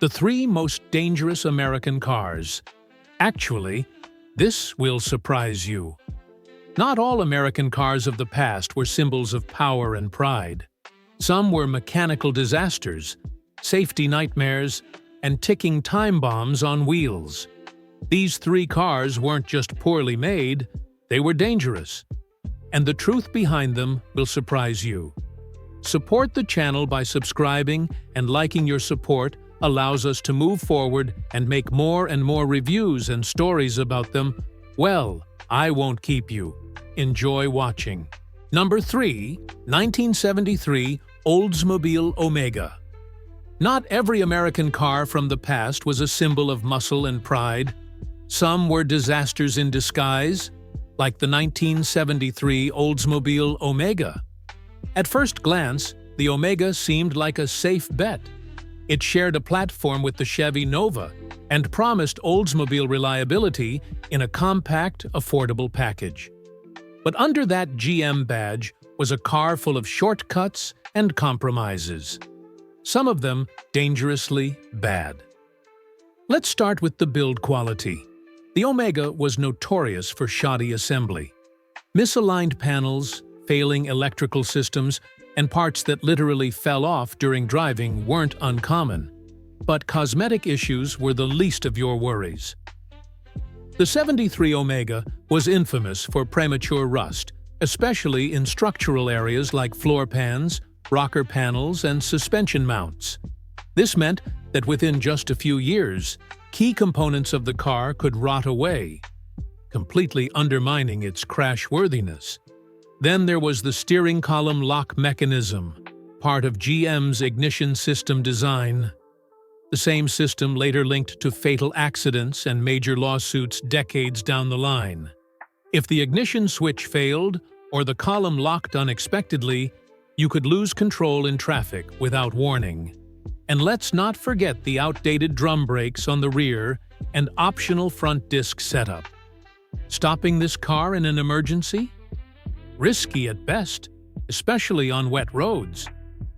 The 3 most dangerous American cars. Actually, this will surprise you. Not all American cars of the past were symbols of power and pride. Some were mechanical disasters, safety nightmares, and ticking time bombs on wheels. These 3 cars weren't just poorly made, they were dangerous. And the truth behind them will surprise you. Support the channel by subscribing, and liking your support allows us to move forward and make more and more reviews and stories about them. Well, I won't keep you. Enjoy watching. Number 3. 1973 Oldsmobile Omega. Not every American car from the past was a symbol of muscle and pride. Some were disasters in disguise, like the 1973 Oldsmobile Omega. At first glance, the Omega seemed like a safe bet. It shared a platform with the Chevy Nova and promised Oldsmobile reliability in a compact, affordable package. But under that GM badge was a car full of shortcuts and compromises. Some of them dangerously bad. Let's start with the build quality. The Omega was notorious for shoddy assembly. Misaligned panels, failing electrical systems, and parts that literally fell off during driving weren't uncommon. But cosmetic issues were the least of your worries. The 73 Omega was infamous for premature rust, especially in structural areas like floor pans, rocker panels, and suspension mounts. This meant that within just a few years, key components of the car could rot away, completely undermining its crashworthiness. Then there was the steering column lock mechanism, part of GM's ignition system design. The same system later linked to fatal accidents and major lawsuits decades down the line. If the ignition switch failed or the column locked unexpectedly, you could lose control in traffic without warning. And let's not forget the outdated drum brakes on the rear and optional front disc setup. Stopping this car in an emergency? Risky at best, especially on wet roads.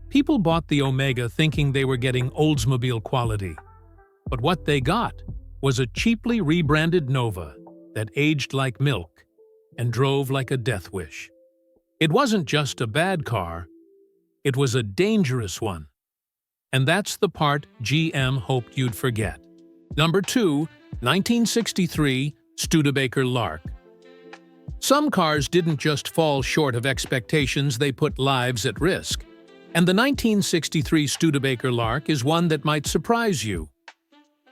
People bought the Omega thinking they were getting Oldsmobile quality. But what they got was a cheaply rebranded Nova that aged like milk and drove like a death wish. It wasn't just a bad car, it was a dangerous one. And that's the part GM hoped you'd forget. Number 2. 1963 Studebaker Lark. Some cars didn't just fall short of expectations, they put lives at risk. And the 1963 Studebaker Lark is one that might surprise you.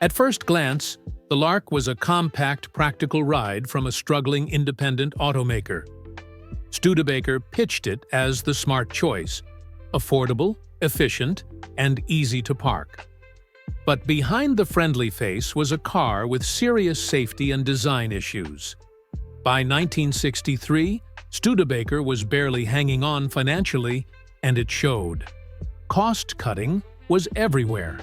At first glance, the Lark was a compact, practical ride from a struggling independent automaker. Studebaker pitched it as the smart choice, affordable, efficient, and easy to park. But behind the friendly face was a car with serious safety and design issues. By 1963, Studebaker was barely hanging on financially, and it showed. Cost-cutting was everywhere.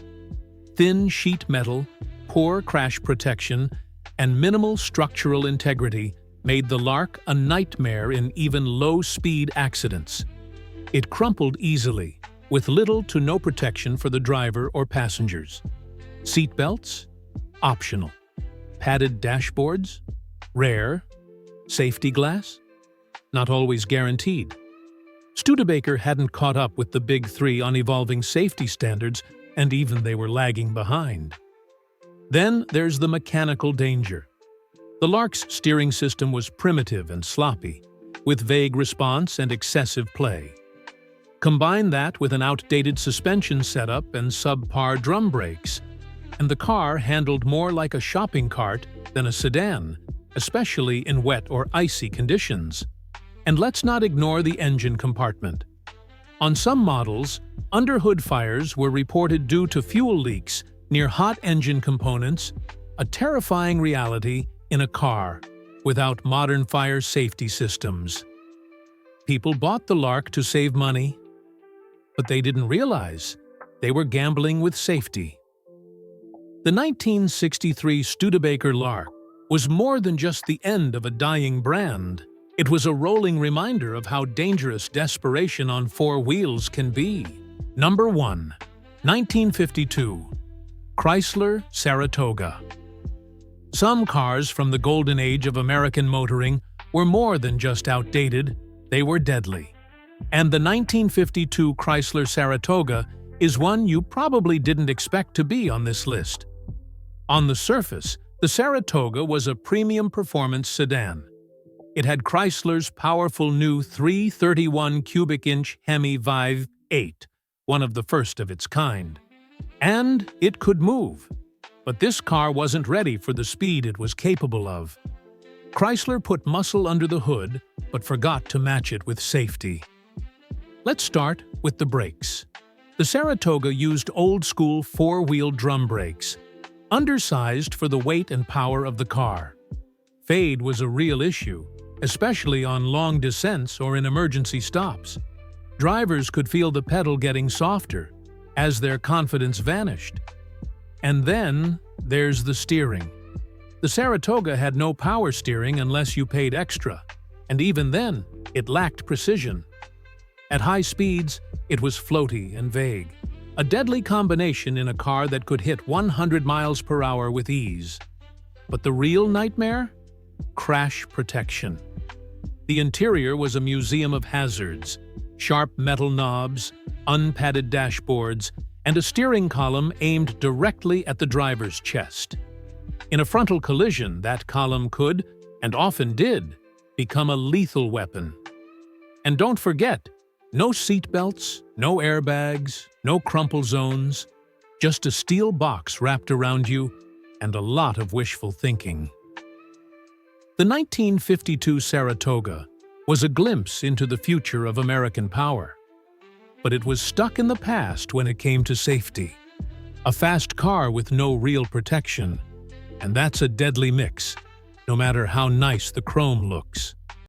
Thin sheet metal, poor crash protection, and minimal structural integrity made the Lark a nightmare in even low-speed accidents. It crumpled easily, with little to no protection for the driver or passengers. Seatbelts? Optional. Padded dashboards? Rare. Safety glass? Not always guaranteed. Studebaker hadn't caught up with the big 3 on evolving safety standards, and even they were lagging behind. Then there's the mechanical danger. The Lark's steering system was primitive and sloppy, with vague response and excessive play. Combine that with an outdated suspension setup and subpar drum brakes, and the car handled more like a shopping cart than a sedan, especially in wet or icy conditions. And let's not ignore the engine compartment. On some models, underhood fires were reported due to fuel leaks near hot engine components, a terrifying reality in a car without modern fire safety systems. People bought the Lark to save money, but they didn't realize they were gambling with safety. The 1963 Studebaker Lark was more than just the end of a dying brand. It was a rolling reminder of how dangerous desperation on 4 wheels can be. Number 1. 1952 Chrysler Saratoga. Some cars from the golden age of American motoring were more than just outdated, they were deadly. And the 1952 Chrysler Saratoga is one you probably didn't expect to be on this list. On the surface, the Saratoga was a premium performance sedan. It had Chrysler's powerful new 331 cubic inch Hemi Vive 8, one of the first of its kind. And it could move. But this car wasn't ready for the speed it was capable of. Chrysler put muscle under the hood, but forgot to match it with safety. Let's start with the brakes. The Saratoga used old-school four-wheel drum brakes, undersized for the weight and power of the car. Fade was a real issue, especially on long descents or in emergency stops. Drivers could feel the pedal getting softer as their confidence vanished. And then there's the steering. The Saratoga had no power steering unless you paid extra, and even then, it lacked precision. At high speeds, it was floaty and vague, a deadly combination in a car that could hit 100 miles per hour with ease. But the real nightmare? Crash protection. The interior was a museum of hazards: sharp metal knobs, unpadded dashboards, and a steering column aimed directly at the driver's chest. In a frontal collision, that column could, and often did, become a lethal weapon. And don't forget, no seatbelts, no airbags, no crumple zones, just a steel box wrapped around you and a lot of wishful thinking. The 1952 Saratoga was a glimpse into the future of American power. But it was stuck in the past when it came to safety. A fast car with no real protection, and that's a deadly mix, no matter how nice the chrome looks.